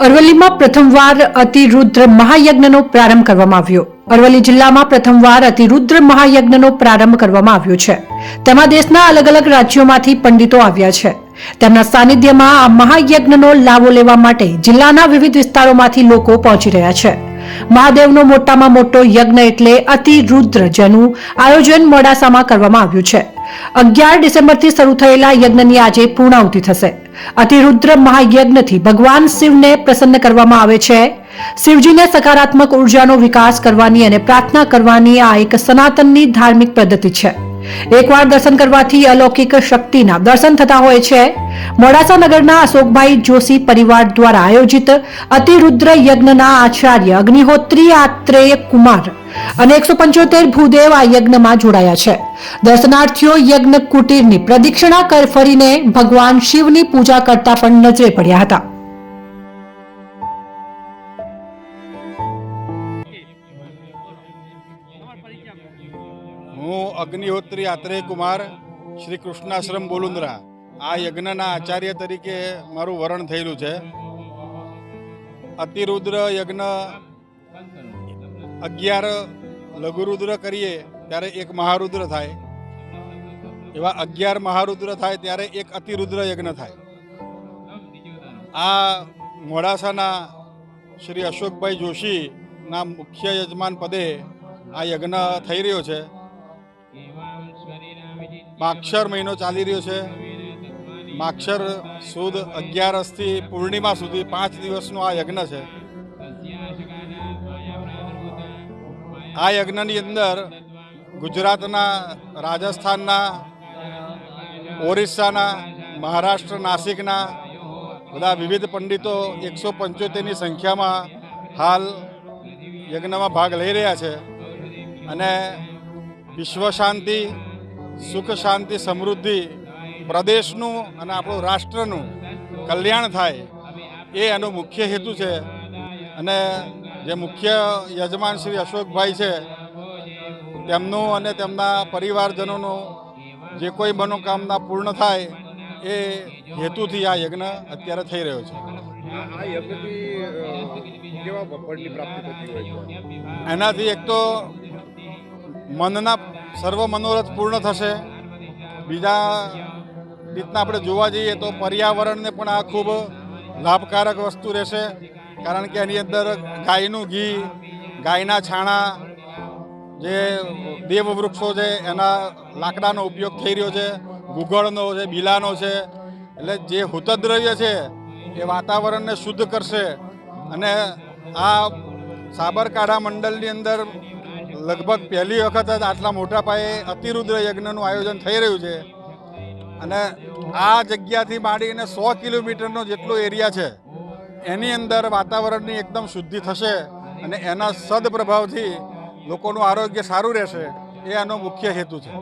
અરવલ્લીમાં પ્રથમવાર અતિરુદ્ર મહાયજ્ઞનો પ્રારંભ કરવામાં આવ્યો। અરવલ્લી જિલ્લામાં પ્રથમવાર અતિરુદ્ર મહાયજ્ઞનો પ્રારંભ કરવામાં આવ્યો છે। તેમાં દેશના અલગ અલગ રાજ્યોમાંથી પંડિતો આવ્યા છે। તેમના સાનિધ્યમાં આ મહાયજ્ઞનો લાભો લેવા માટે જિલ્લાના વિવિધ વિસ્તારોમાંથી લોકો પહોંચી રહ્યા છે। મહાદેવનો મોટામાં મોટો યજ્ઞ એટલે અતિરુદ્ર, જેનું આયોજન મોડાસામાં કરવામાં આવ્યું છે। 11 ડિસેમ્બરથી શરૂ થયેલા યજ્ઞની આજે પૂર્ણાહુતિ થશે। અતિરુદ્ર મહાયજ્ઞથી ભગવાન શિવને પ્રસન્ન કરવામાં આવે છે। શિવજીને સકારાત્મક ઉર્જાનો વિકાસ કરવાની અને પ્રાર્થના કરવાની આ એક સનાતનની ધાર્મિક પદ્ધતિ છે। એકવાર દર્શન કરવાથી અલૌકિક શક્તિના દર્શન થતા હોય છે। મોડાસા નગરના અશોકભાઈ જોશી પરિવાર દ્વારા આયોજિત અતિરુદ્ર યજ્ઞના આચાર્ય અગ્નિહોત્રી આત્રેય કુમાર અને 175 ભૂદેવ આ યજ્ઞમાં જોડાયા છે। દર્શનાર્થીઓ યજ્ઞ કુટીરની પ્રદક્ષિણા ફરીને ભગવાન શિવની પૂજા કરતા પણ નજરે પડ્યા હતા। હું અગ્નિહોત્રી આત્રેય કુમાર, શ્રી કૃષ્ણાશ્રમ બોલુંદ્રા આ યજ્ઞના આચાર્ય તરીકે મારું વરણ થયેલું છે। અતિરુદ્ર યજ્ઞ 11 લઘુરુદ્ર કરીએ ત્યારે એક મહારુદ્ર થાય, એવા 11 મહારુદ્ર થાય ત્યારે એક અતિરુદ્ર યજ્ઞ થાય। આ મોડાસાના શ્રી અશોકભાઈ જોશીના મુખ્ય યજમાન પદે આ યજ્ઞ થઈ રહ્યો છે। માક્ષર મહિનો ચાલી રહ્યો છે। માક્ષર સુદ 11થી પૂર્ણિમા સુધી 5 દિવસનો આ યજ્ઞ છે। આ યજ્ઞની અંદર ગુજરાતના, રાજસ્થાનના, ઓરિસ્સાના, મહારાષ્ટ્ર, નાસિકના બધા વિવિધ પંડિતો 175ની સંખ્યામાં હાલ યજ્ઞમાં ભાગ લઈ રહ્યા છે અને વિશ્વ શાંતિ, સુખ શાંતિ, સમૃદ્ધિ, પ્રદેશનું અને આપણું રાષ્ટ્રનું કલ્યાણ થાય એ એનો મુખ્ય હેતુ છે। અને જે મુખ્ય યજમાન શ્રી અશોકભાઈ છે તેમનું અને તેમના પરિવારજનોનું જે કોઈ મનોકામના પૂર્ણ થાય એ હેતુથી આ યજ્ઞ અત્યારે થઈ રહ્યો છે। આ યજ્ઞથી કેવા ફળની પ્રાપ્તિ થતી હોય છે? એનાથી એક તો મનના સર્વ મનોરથ પૂર્ણ થશે। બીજા રીતના આપણે જોવા જઈએ તો પર્યાવરણને પણ આ ખૂબ લાભકારક વસ્તુ રહેશે, કારણ કે એની અંદર ગાયનું ઘી, ગાયના છાણા, જે દેવવૃક્ષો છે એના લાકડાનો ઉપયોગ થઈ રહ્યો છે, ગુગળનો છે, બીલાનો છે, એટલે જે હુતદ્રવ્ય છે એ વાતાવરણને શુદ્ધ કરશે। અને આ સાબરકાંઠા મંડળની અંદર લગભગ પહેલી વખત જ આટલા મોટા પાયે અતિરુદ્ર યજ્ઞનું આયોજન થઈ રહ્યું છે અને આ જગ્યાથી માંડીને 100 કિલોમીટરનો જેટલો એરિયા છે એની અંદર વાતાવરણની એકદમ શુદ્ધિ થશે અને એના સદપ્રભાવથી લોકોનું આરોગ્ય સારું રહેશે, એ આનો મુખ્ય હેતુ છે।